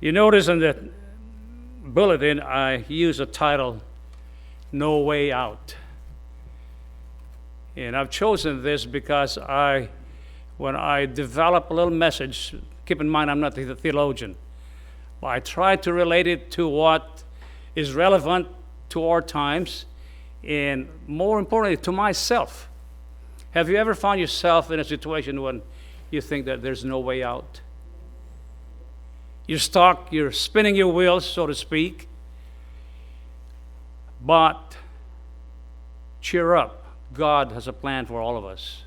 You notice in the bulletin I use the title, No Way Out. And I've chosen this because when I develop a little message, keep in mind I'm not a theologian, but I try to relate it to what is relevant to our times, and more importantly, to myself. Have you ever found yourself in a situation when you think that there's no way out? You're stuck, you're spinning your wheels, so to speak. But cheer up. God has a plan for all of us.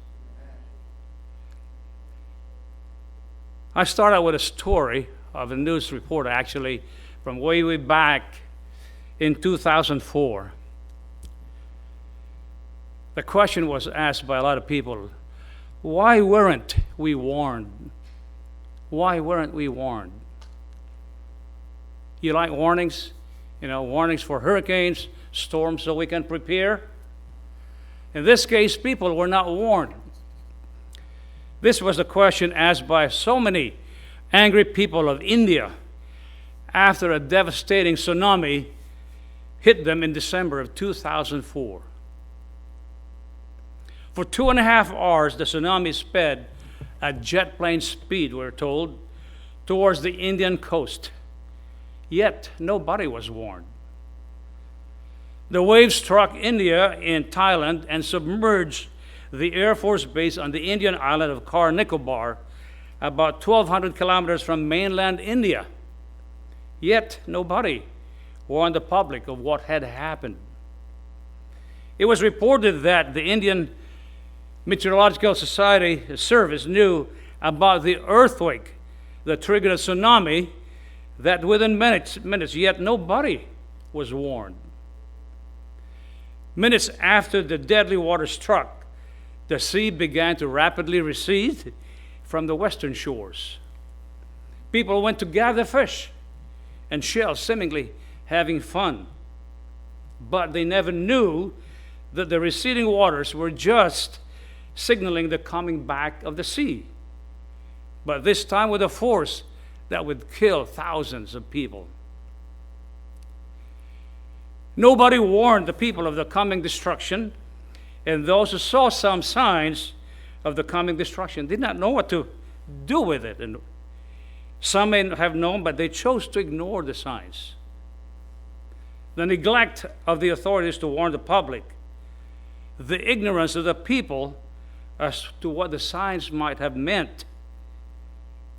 I start out with a story of a news reporter, actually, from way back in 2004. The question was asked by a lot of people, why weren't we warned? Why weren't we warned? You like warnings? Warnings for hurricanes, storms, so we can prepare? In this case, people were not warned. This was the question asked by so many angry people of India after a devastating tsunami hit them in December of 2004. For 2.5 hours, the tsunami sped at jet plane speed, we're told, towards the Indian coast. Yet, nobody was warned. The waves struck India and Thailand and submerged the Air Force base on the Indian island of Car Nicobar, about 1,200 kilometers from mainland India. Yet, nobody warned the public of what had happened. It was reported that the Indian Meteorological Society Service knew about the earthquake that triggered a tsunami, that within minutes, yet nobody was warned. Minutes after the deadly water struck, the sea began to rapidly recede from the western shores. People went to gather fish and shells, seemingly having fun. But they never knew that the receding waters were just signaling the coming back of the sea. But this time with a force that would kill thousands of people. Nobody warned the people of the coming destruction, and those who saw some signs of the coming destruction did not know what to do with it. And some may have known, but they chose to ignore the signs. The neglect of the authorities to warn the public, the ignorance of the people as to what the signs might have meant,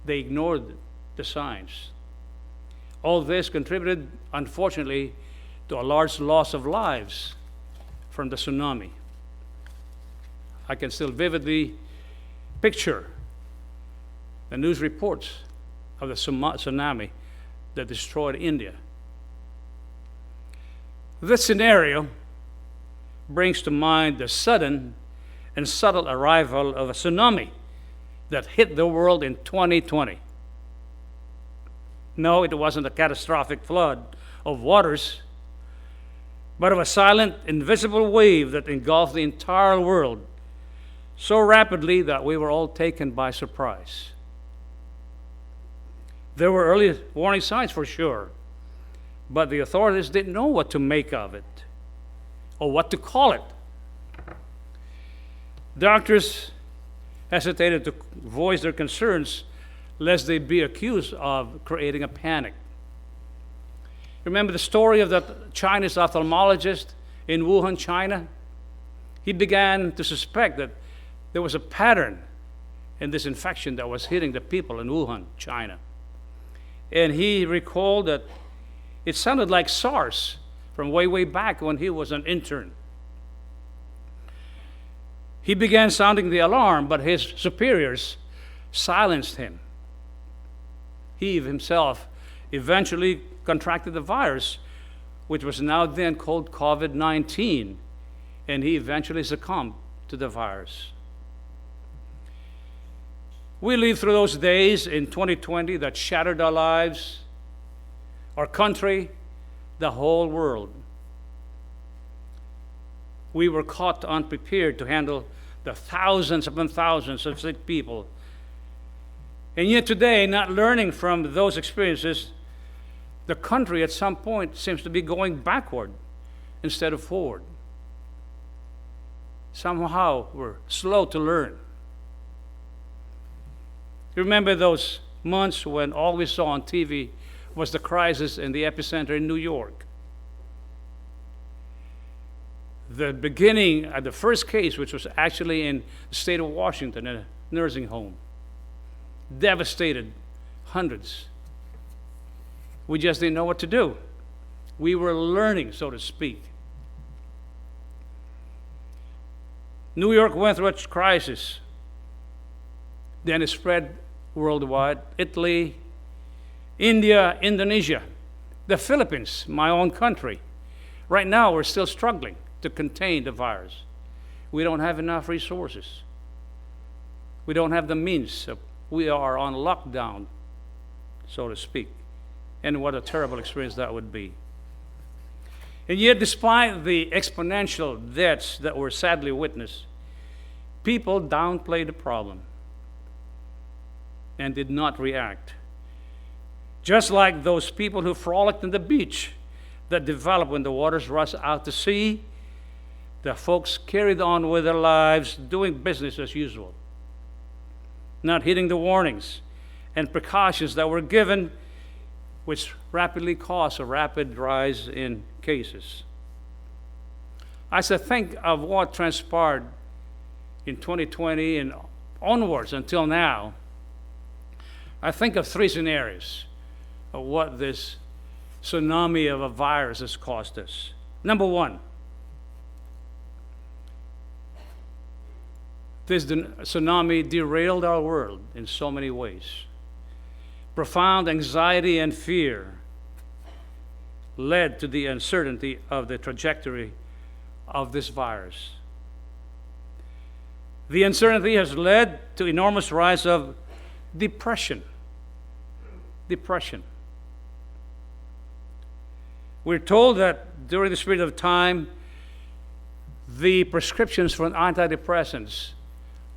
they ignored the signs. All this contributed, unfortunately, to a large loss of lives from the tsunami. I can still vividly picture the news reports of the tsunami that destroyed India. This scenario brings to mind the sudden and subtle arrival of a tsunami that hit the world in 2020. No, it wasn't a catastrophic flood of waters, but of a silent, invisible wave that engulfed the entire world so rapidly that we were all taken by surprise. There were early warning signs for sure, but the authorities didn't know what to make of it or what to call it. Doctors hesitated to voice their concerns lest they be accused of creating a panic. Remember the story of that Chinese ophthalmologist in Wuhan, China? He began to suspect that there was a pattern in this infection that was hitting the people in Wuhan, China. And he recalled that it sounded like SARS from way back when he was an intern. He began sounding the alarm, but his superiors silenced him. He himself eventually contracted the virus, which was now then called COVID-19, and he eventually succumbed to the virus. We lived through those days in 2020 that shattered our lives, our country, the whole world. We were caught unprepared to handle the thousands upon thousands of sick people. And yet today, not learning from those experiences, the country at some point seems to be going backward instead of forward. Somehow we're slow to learn. You remember those months when all we saw on TV was the crisis in the epicenter in New York? The beginning, the first case, which was actually in the state of Washington, in a nursing home, devastated hundreds. We just didn't know what to do. We were learning, so to speak. New York went through a crisis. Then it spread worldwide. Italy, India, Indonesia, the Philippines, my own country. Right now, we're still struggling to contain the virus. We don't have enough resources. We don't have the means. We are on lockdown, so to speak. And what a terrible experience that would be. And yet, despite the exponential deaths that were sadly witnessed, people downplayed the problem and did not react. Just like those people who frolicked on the beach that developed when the waters rushed out to sea, the folks carried on with their lives, doing business as usual, not heeding the warnings and precautions that were given, which rapidly caused a rapid rise in cases. As I think of what transpired in 2020 and onwards until now, I think of three scenarios of what this tsunami of a virus has caused us. Number one, this tsunami derailed our world in so many ways. Profound anxiety and fear led to the uncertainty of the trajectory of this virus. The uncertainty has led to enormous rise of depression. Depression. We're told that during this period of time, the prescriptions for antidepressants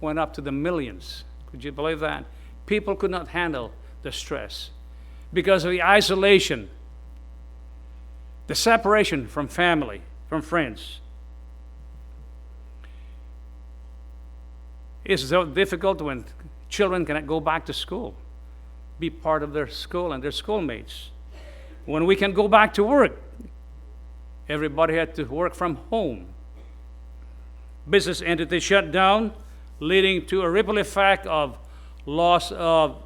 went up to the millions. Could you believe that? People could not handle the stress because of the isolation, the separation from family, from friends. It's so difficult when children cannot go back to school, be part of their school and their schoolmates. When we can go back to work, everybody had to work from home. Business entities shut down, leading to a ripple effect of loss of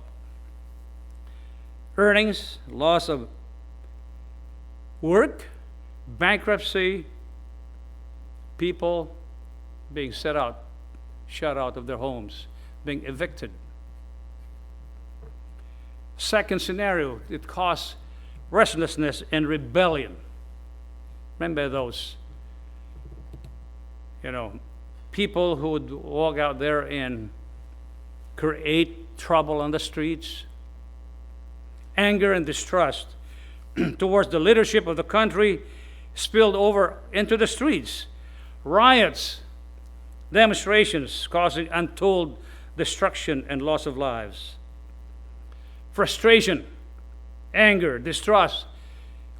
earnings, loss of work, bankruptcy, people being shut out of their homes, being evicted. Second scenario, it caused restlessness and rebellion. Remember those, people who would walk out there and create trouble on the streets. Anger and distrust towards the leadership of the country spilled over into the streets. Riots, demonstrations causing untold destruction and loss of lives. Frustration, anger, distrust,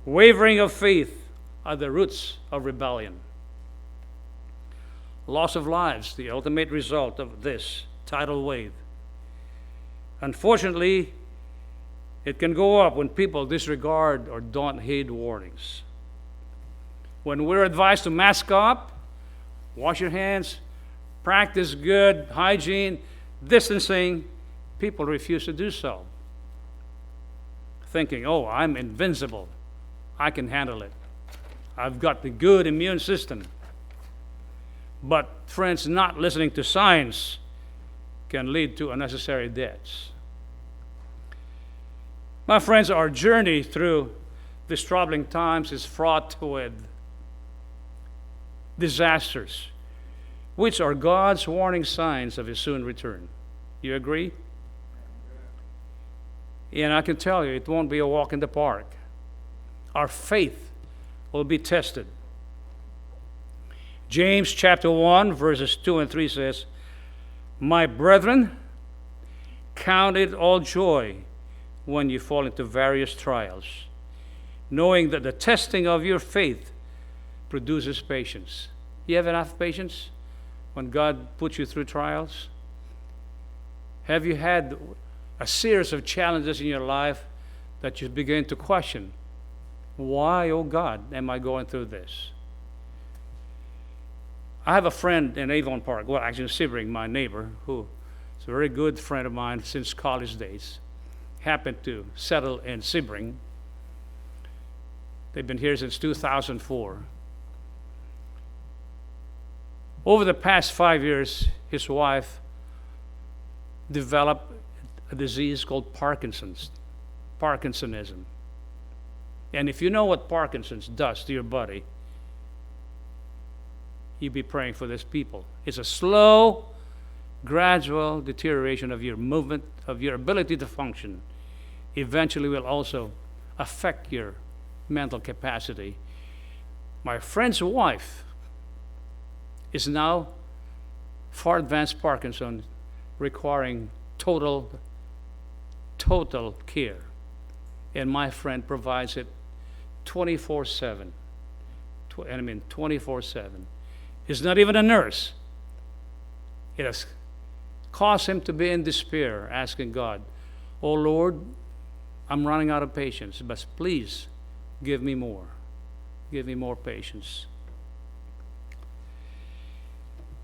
wavering of faith are the roots of rebellion. Loss of lives, the ultimate result of this tidal wave. Unfortunately, it can go up when people disregard or don't heed warnings. When we're advised to mask up, wash your hands, practice good hygiene, distancing, people refuse to do so. Thinking, oh, I'm invincible. I can handle it. I've got the good immune system. But, friends, not listening to science can lead to unnecessary deaths. My friends, our journey through these troubling times is fraught with disasters, which are God's warning signs of His soon return. You agree? And I can tell you, it won't be a walk in the park. Our faith will be tested. James chapter 1, verses 2 and 3 says, "My brethren, count it all joy when you fall into various trials, knowing that the testing of your faith produces patience. You have enough patience when God puts you through trials? Have you had a series of challenges in your life that you begin to question, why, oh God, am I going through this? I have a friend in Avon Park, well, actually in Sebring, my neighbor, who is a very good friend of mine since college days, happened to settle in Sebring. They've been here since 2004. Over the past 5 years, his wife developed a disease called Parkinson's, Parkinsonism. And if you know what Parkinson's does to your body, you'd be praying for these people. It's a slow, gradual deterioration of your movement, of your ability to function. Eventually will also affect your mental capacity. My friend's wife is now far advanced Parkinson, requiring total care. And my friend provides it 24/7. 24/7. He's not even a nurse. It has caused him to be in despair, asking God, "Oh Lord, I'm running out of patience, but please give me more. Give me more patience."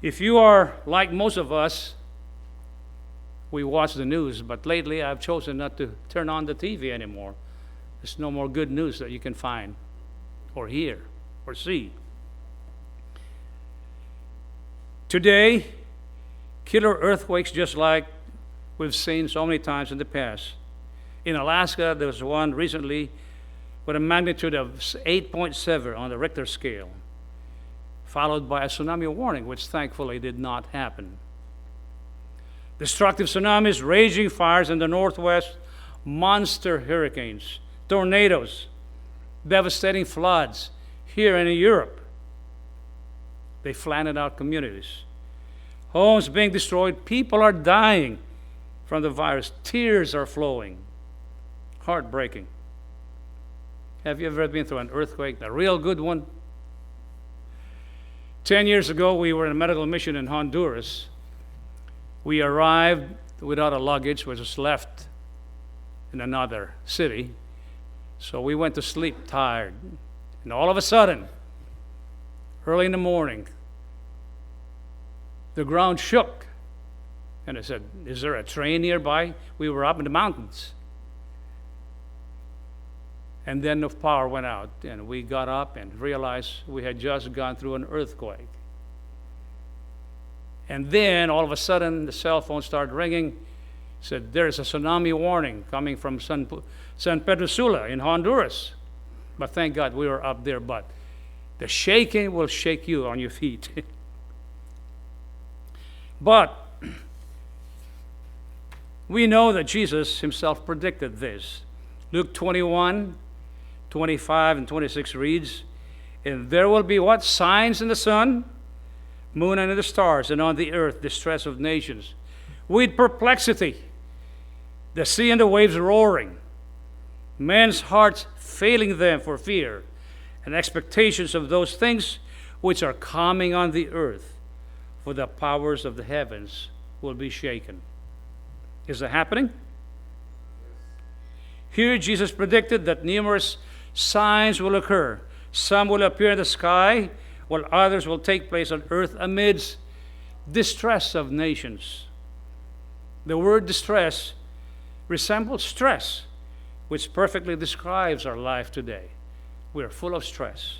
If you are like most of us, we watch the news, but lately I've chosen not to turn on the TV anymore. There's no more good news that you can find or hear or see. Today, killer earthquakes, just like we've seen so many times in the past. In Alaska, there was one recently with a magnitude of 8.7 on the Richter scale, followed by a tsunami warning, which thankfully did not happen. Destructive tsunamis, raging fires in the Northwest, monster hurricanes, tornadoes, devastating floods here and in Europe. They flattened out communities. Homes being destroyed, people are dying from the virus. Tears are flowing. Heartbreaking. Have you ever been through an earthquake, a real good one? 10 years ago, we were in a medical mission in Honduras. We arrived without a luggage, which was left in another city. So we went to sleep tired. And all of a sudden, early in the morning, the ground shook. And I said, "Is there a train nearby?" We were up in the mountains. And then the power went out, and we got up and realized we had just gone through an earthquake. And then, all of a sudden, the cell phone started ringing. Said, "There is a tsunami warning coming from San Pedro Sula in Honduras." But thank God we were up there. But the shaking will shake you on your feet. But we know that Jesus himself predicted this. Luke 21:25 and 26 reads, "And there will be what? Signs in the sun, moon, and in the stars, and on the earth distress of nations, with perplexity, the sea and the waves roaring, men's hearts failing them for fear, and expectations of those things which are coming on the earth, for the powers of the heavens will be shaken." Is that happening? Here Jesus predicted that numerous signs will occur. Some will appear in the sky, while others will take place on earth amidst distress of nations. The word distress resembles stress, which perfectly describes our life today. We are full of stress.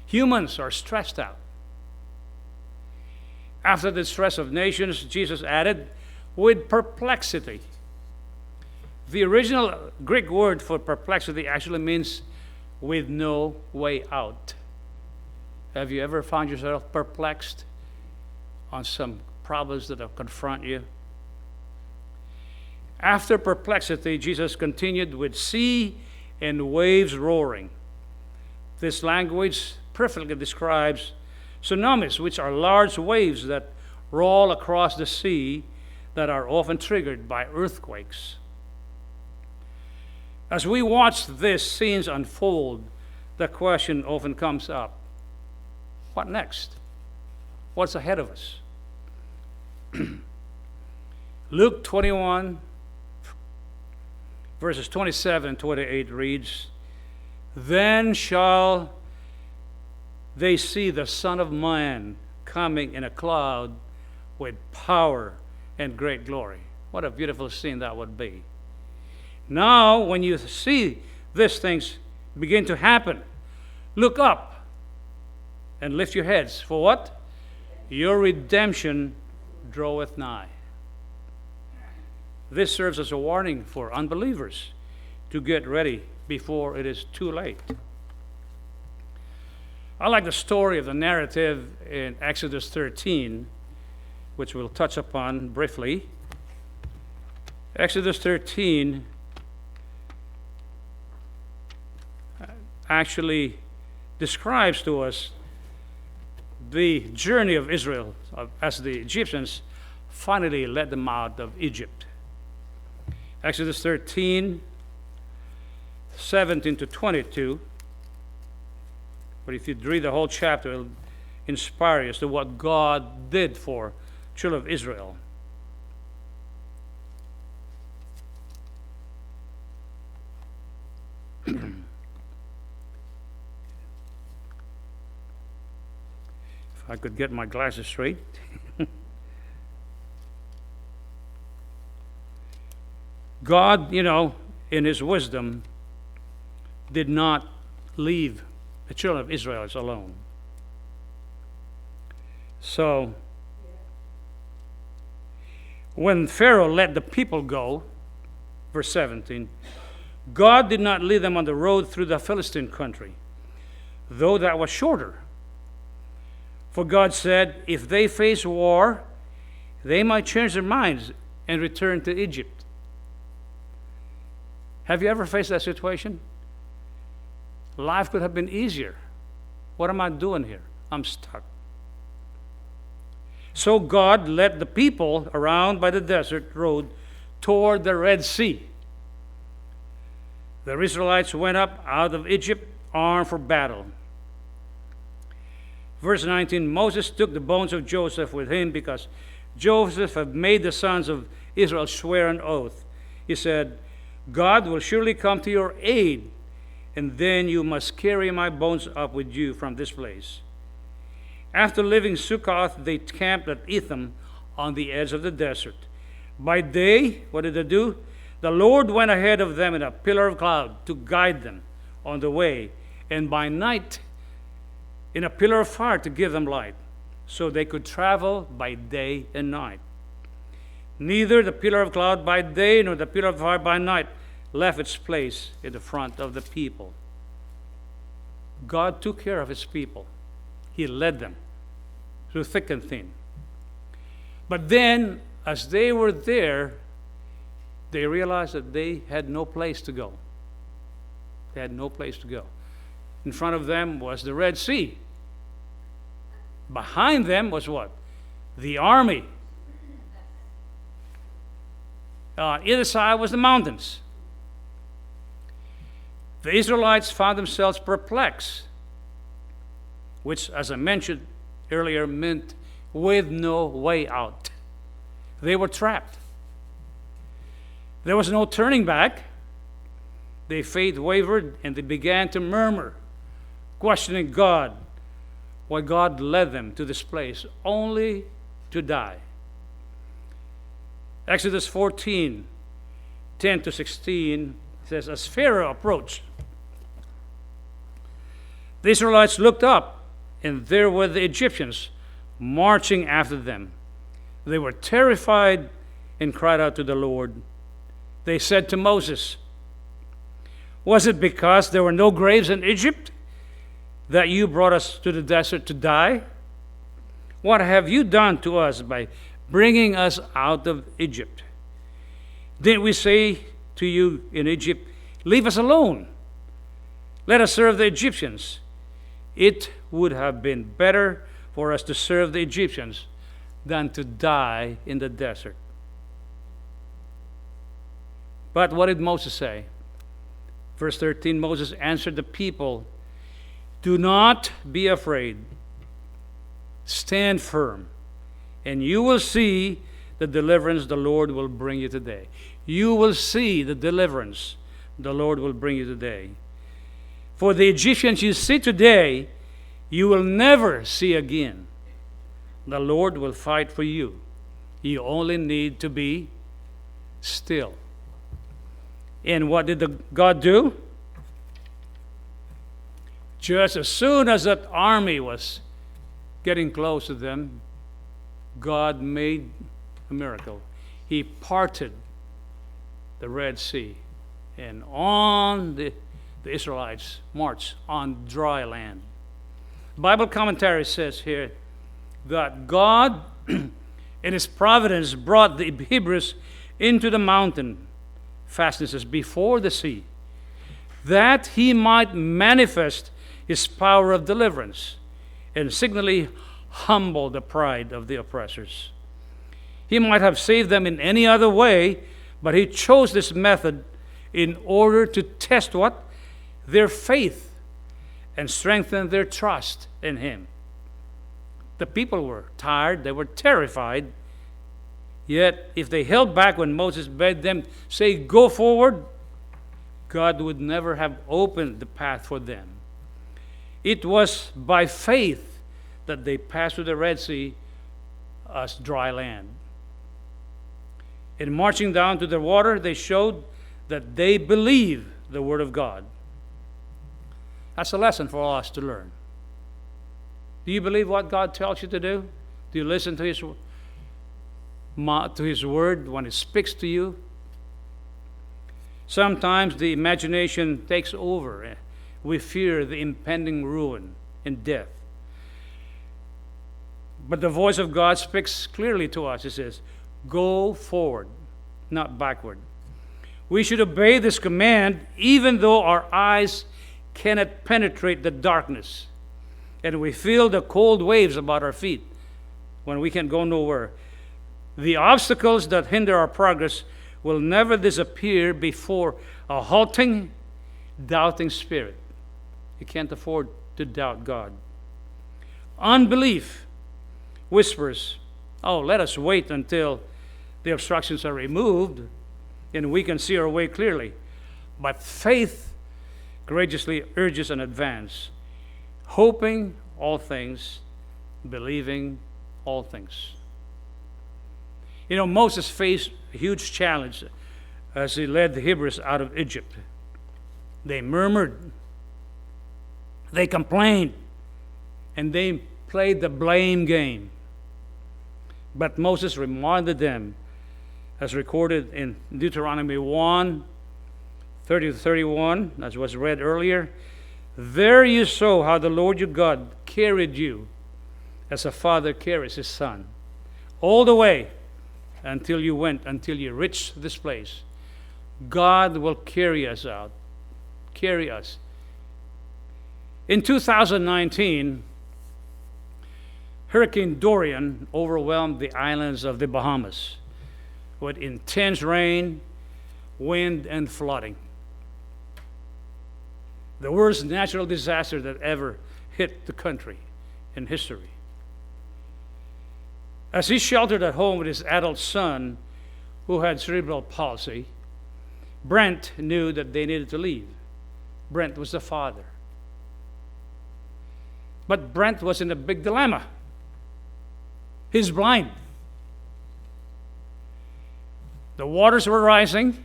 Humans are stressed out. After the distress of nations, Jesus added, with perplexity. The original Greek word for perplexity actually means with no way out. Have you ever found yourself perplexed on some problems that have confronted you? After perplexity, Jesus continued with sea and waves roaring. This language perfectly describes tsunamis, which are large waves that roll across the sea that are often triggered by earthquakes. As we watch these scenes unfold, the question often comes up, what next? What's ahead of us? Luke 21, verses 27 and 28 reads, "Then shall they see the Son of Man coming in a cloud with power and great glory." What a beautiful scene that would be. Now, when you see these things begin to happen, look up and lift your heads. For what? Your redemption draweth nigh. This serves as a warning for unbelievers to get ready before it is too late. I like the story of the narrative in Exodus 13, which we'll touch upon briefly. Exodus 13 actually describes to us the journey of Israel as the Egyptians finally led them out of Egypt. Exodus 13, 17 to 22. But if you read the whole chapter, it'll inspire you as to what God did for children of Israel. If I could get my glasses straight. God, in his wisdom, did not leave the children of Israel alone. So, when Pharaoh let the people go, verse 17, God did not lead them on the road through the Philistine country, though that was shorter. For God said, if they face war, they might change their minds and return to Egypt. Have you ever faced that situation? Life could have been easier. What am I doing here? I'm stuck. So God led the people around by the desert road toward the Red Sea. The Israelites went up out of Egypt armed for battle. Verse 19, Moses took the bones of Joseph with him because Joseph had made the sons of Israel swear an oath. He said, God will surely come to your aid, and then you must carry my bones up with you from this place. After leaving Sukkoth, they camped at Etham on the edge of the desert. By day, what did they do? The Lord went ahead of them in a pillar of cloud to guide them on the way, and by night, in a pillar of fire to give them light, so they could travel by day and night. Neither the pillar of cloud by day nor the pillar of fire by night left its place in the front of the people. God took care of his people. He led them through thick and thin. But then, as they were there, they realized that they had no place to go. They had no place to go. In front of them was the Red Sea. Behind them was what? The army. Either side was the mountains. The Israelites found themselves perplexed, which, as I mentioned earlier, meant with no way out. They were trapped. There was no turning back. Their faith wavered and they began to murmur, questioning God, why God led them to this place only to die. Exodus 14, 10 to 16 says, as Pharaoh approached, the Israelites looked up, and there were the Egyptians marching after them. They were terrified and cried out to the Lord. They said to Moses, was it because there were no graves in Egypt that you brought us to the desert to die? What have you done to us by bringing us out of Egypt? Didn't we say to you in Egypt, leave us alone, let us serve the Egyptians? It would have been better for us to serve the Egyptians than to die in the desert. But what did Moses say? Verse 13, Moses answered the people, "Do not be afraid. Stand firm, and you will see the deliverance the Lord will bring you today." You will see the deliverance the Lord will bring you today. For the Egyptians you see today, you will never see again. The Lord will fight for you. You only need to be still. And what did God do? Just as soon as that army was getting close to them, God made a miracle. He parted the Red Sea, and on the Israelites marched on dry land. Bible commentary says here that God in His providence brought the Hebrews into the mountain fastnesses before the sea, that He might manifest His power of deliverance and signally humble the pride of the oppressors. He might have saved them in any other way, but He chose this method in order to test what? Their faith and strengthen their trust in Him. The people were tired, they were terrified, yet if they held back when Moses bade them say, "Go forward," God would never have opened the path for them. It was by faith that they passed through the Red Sea as dry land. In marching down to the water, they showed that they believe the Word of God. That's a lesson for us to learn. Do you believe what God tells you to do? Do you listen to His Word when He speaks to you? Sometimes the imagination takes over. We fear the impending ruin and death. But the voice of God speaks clearly to us. It says, "Go forward, not backward." We should obey this command even though our eyes cannot penetrate the darkness and we feel the cold waves about our feet when we can go nowhere. The obstacles that hinder our progress will never disappear before a halting, doubting spirit. You can't afford to doubt God. Unbelief whispers, "Oh, let us wait until the obstructions are removed and we can see our way clearly." But faith courageously urges an advance, hoping all things, believing all things. You know, Moses faced a huge challenge as he led the Hebrews out of Egypt. They murmured, they complained, and they played the blame game. But Moses reminded them, as recorded in Deuteronomy 1:30-31, as was read earlier, "There you saw how the Lord your God carried you as a father carries his son, all the way until you reached this place." God will carry us out, carry us. In 2019, Hurricane Dorian overwhelmed the islands of the Bahamas with intense rain, wind, and flooding. The worst natural disaster that ever hit the country in history. As he sheltered at home with his adult son, who had cerebral palsy, Brent knew that they needed to leave. Brent was the father. But Brent was in a big dilemma. He's blind. The waters were rising.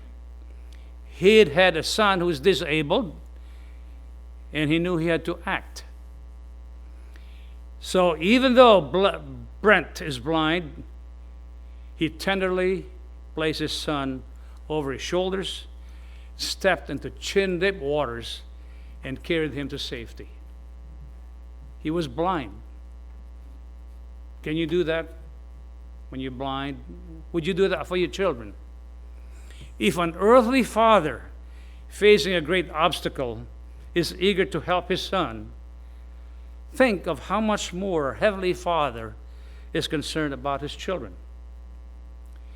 He had had a son who was disabled, and he knew he had to act. So even though Brent is blind, he tenderly placed his son over his shoulders, stepped into chin-deep waters, and carried him to safety. He was blind. Can you do that when you're blind? Would you do that for your children? If an earthly father facing a great obstacle is eager to help his son, think of how much more Heavenly Father is concerned about his children.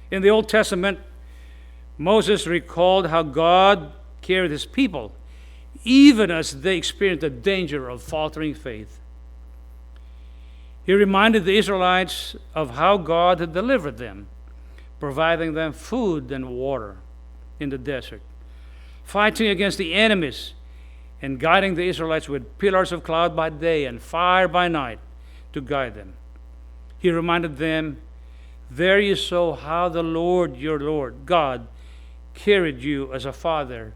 In the Old Testament, Moses recalled how God carried his people even as they experienced the danger of faltering faith. He reminded the Israelites of how God had delivered them, providing them food and water in the desert, fighting against the enemies, and guiding the Israelites with pillars of cloud by day and fire by night to guide them. He reminded them, there you saw how the Lord, your Lord, God, carried you as a father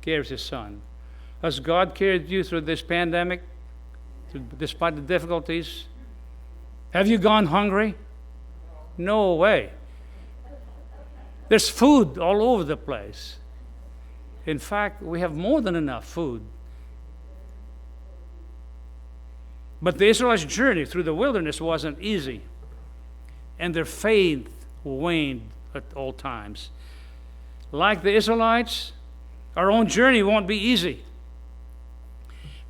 carries his son. Has God carried you through this pandemic, despite the difficulties? Have you gone hungry? No way. There's food all over the place. In fact, we have more than enough food. But the Israelites' journey through the wilderness wasn't easy, and their faith waned at all times. Like the Israelites, our own journey won't be easy.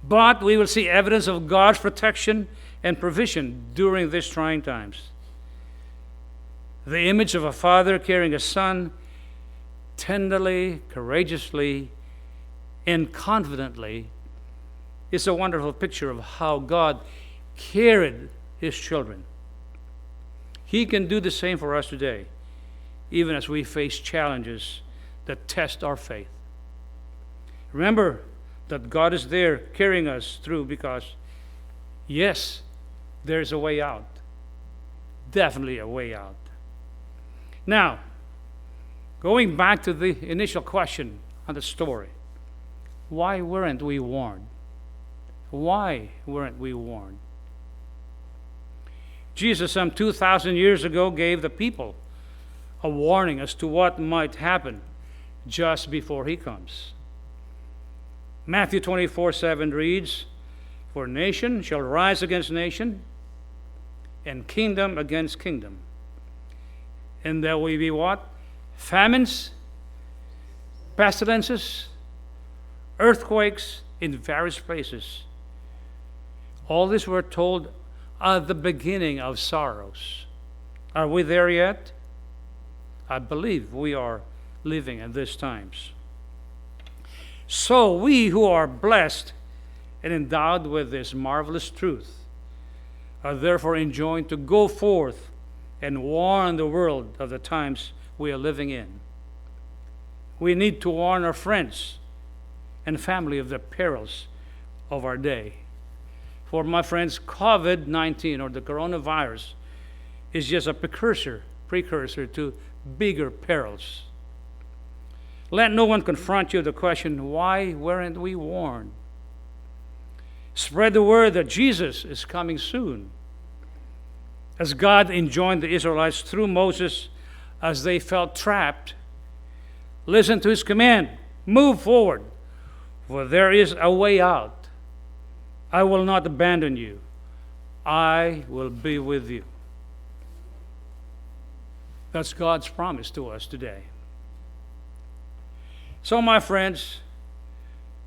But we will see evidence of God's protection and provision during these trying times. The image of a father carrying a son tenderly, courageously, and confidently is a wonderful picture of how God carried his children. He can do the same for us today, even as we face challenges that test our faith. Remember that God is there carrying us through because, yes, there's a way out. Definitely a way out. Now, going back to the initial question on the story, why weren't we warned? Why weren't we warned? Jesus, some 2,000 years ago, gave the people a warning as to what might happen just before he comes. Matthew 24:7 reads, for nation shall rise against nation, and kingdom against kingdom. And there will be what? Famines, pestilences, earthquakes in various places. All this we're told at the beginning of sorrows. Are we there yet? I believe we are living in these times. So we who are blessed and endowed with this marvelous truth are therefore enjoined to go forth and warn the world of the times we are living in. We need to warn our friends and family of the perils of our day. For my friends, COVID-19 or the coronavirus is just a precursor to bigger perils. Let no one confront you with the question, why weren't we warned? Spread the word that Jesus is coming soon. As God enjoined the Israelites through Moses as they felt trapped, listen to his command, move forward, for there is a way out. I will not abandon you. I will be with you. That's God's promise to us today. So, my friends,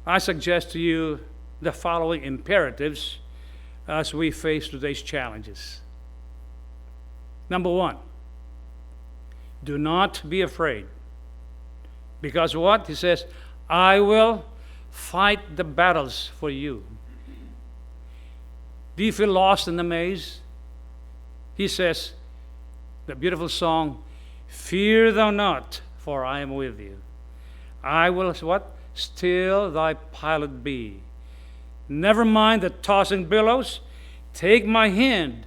I suggest to you the following imperatives as we face today's challenges. Number one, do not be afraid. Because what? He says, I will fight the battles for you. Do you feel lost in the maze? He says, the beautiful song, fear thou not, for I am with you. I will, what? Still thy pilot be. Never mind the tossing billows. Take my hand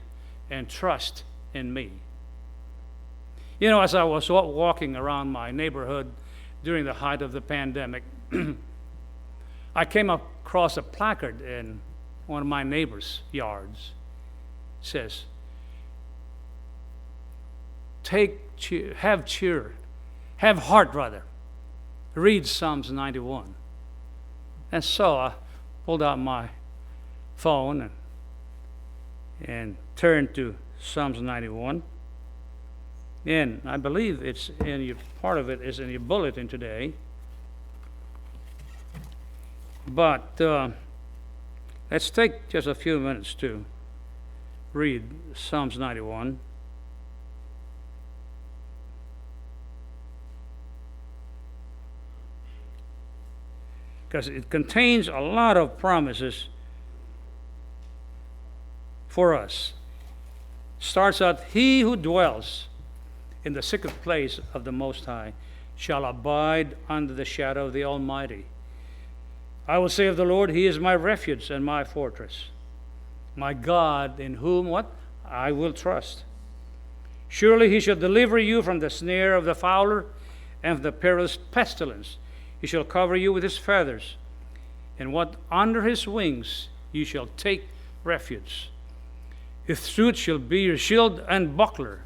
and trust in me. You know, as I was walking around my neighborhood during the height of the pandemic, I came across a placard in one of my neighbor's yards. It says, have heart rather. Read Psalms 91. And so I pulled out my phone and turned to Psalms 91. And I believe it's in your, part of it is in your bulletin today. But let's take just a few minutes to read Psalms 91. because it contains a lot of promises for us. Starts out, he who dwells in the secret place of the Most High shall abide under the shadow of the Almighty. I will say of the Lord, he is my refuge and my fortress, my God, in whom what? I will trust. Surely he shall deliver you from the snare of the fowler and from the perilous pestilence. He shall cover you with his feathers, and what under his wings you shall take refuge. His truth shall be your shield and buckler.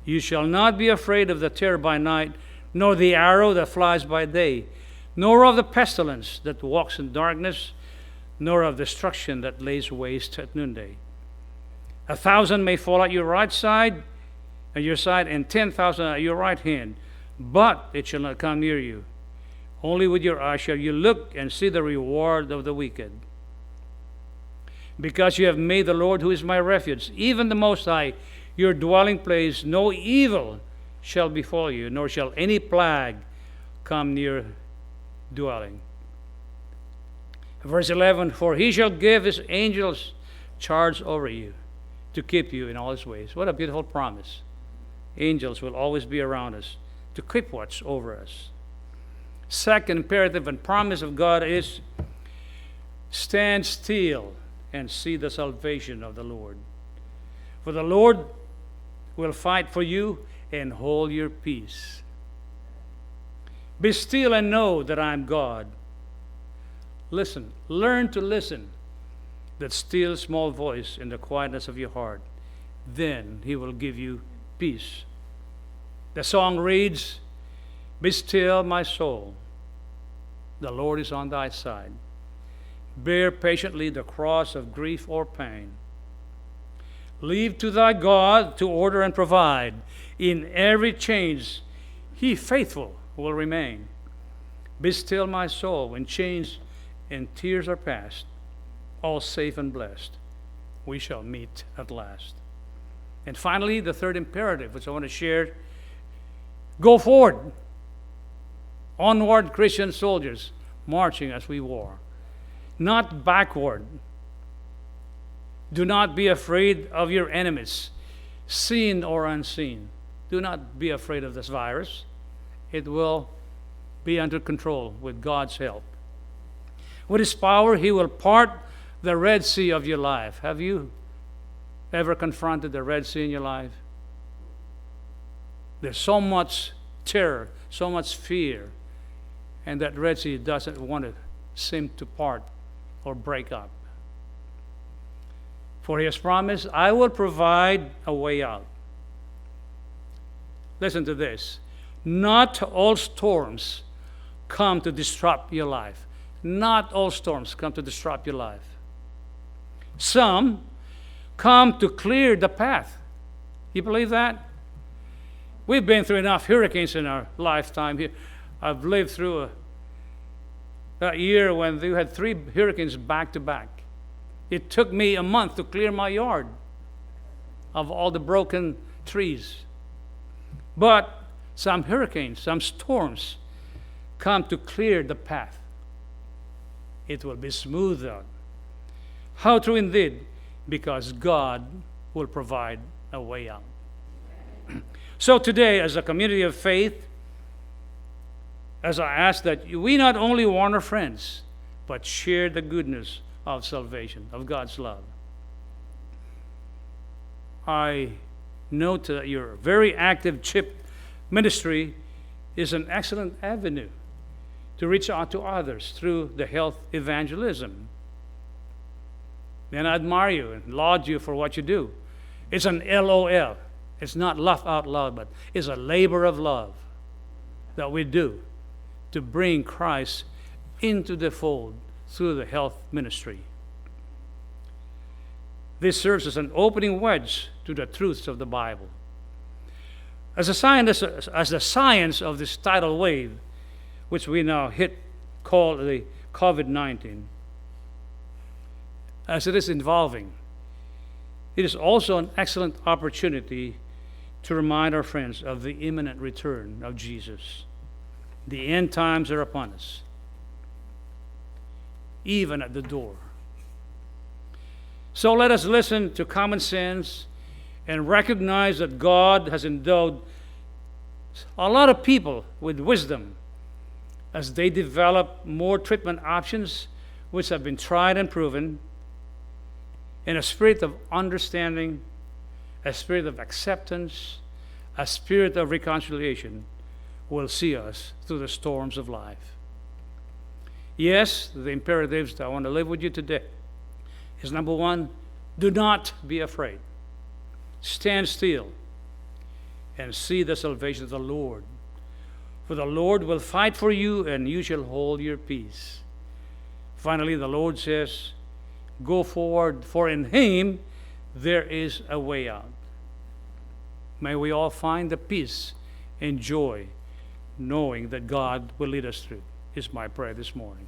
You shall not be afraid of the terror by night, nor the arrow that flies by day, nor of the pestilence that walks in darkness, nor of destruction that lays waste at noonday. 1,000 may fall at your right side, and 10,000 at your right hand, but it shall not come near you. Only with your eyes shall you look and see the reward of the wicked. Because you have made the Lord, who is my refuge, even the Most High, your dwelling place, no evil shall befall you, nor shall any plague come near dwelling. Verse 11, for he shall give his angels charge over you, to keep you in all his ways. What a beautiful promise. Angels will always be around us, to keep watch over us. Second imperative and promise of God is, stand still and see the salvation of the Lord. For the Lord will fight for you, and hold your peace. Be still and know that I am God. Listen, learn to listen, that still small voice in the quietness of your heart. Then he will give you peace. The song reads, be still, my soul. The Lord is on thy side. Bear patiently the cross of grief or pain. Leave to thy God to order and provide. In every change, he faithful will remain. Be still, my soul, when chains and tears are past. All safe and blessed, we shall meet at last. And finally, the third imperative, which I want to share, go forward. Onward, Christian soldiers, marching as we war. Not backward. Do not be afraid of your enemies, seen or unseen. Do not be afraid of this virus. It will be under control with God's help. With his power, he will part the Red Sea of your life. Have you ever confronted the Red Sea in your life? There's so much terror, so much fear, and that Red Sea doesn't want to seem to part or break up. For he has promised, I will provide a way out. Listen to this. Not all storms come to disrupt your life. Not all storms come to disrupt your life. Some come to clear the path. You believe that? We've been through enough hurricanes in our lifetime here. I've lived through a year when we had 3 hurricanes back to back. It took me a month to clear my yard of all the broken trees. But some hurricanes, some storms come to clear the path. It will be smoothed out. How true indeed, because God will provide a way out. So today, as a community of faith, as I ask that we not only warn our friends, but share the good news of salvation, of God's love. I note that your very active CHIP ministry is an excellent avenue to reach out to others through the health evangelism. And I admire you and laud you for what you do. It's an LOL. It's not laugh out loud, but it's a labor of love that we do to bring Christ into the fold through the health ministry. This serves as an opening wedge to the truths of the Bible. As the science of this tidal wave, which we now call the COVID-19, as it is evolving, it is also an excellent opportunity to remind our friends of the imminent return of Jesus. The end times are upon us. even at the door. So let us listen to common sense and recognize that God has endowed a lot of people with wisdom as they develop more treatment options which have been tried and proven, in a spirit of understanding, a spirit of acceptance, a spirit of reconciliation will see us through the storms of life. Yes, the imperatives that I want to live with you today is number one, do not be afraid. Stand still and see the salvation of the Lord. For the Lord will fight for you, and you shall hold your peace. Finally, the Lord says, go forward, for in Him there is a way out. May we all find the peace and joy knowing that God will lead us through, is my prayer this morning.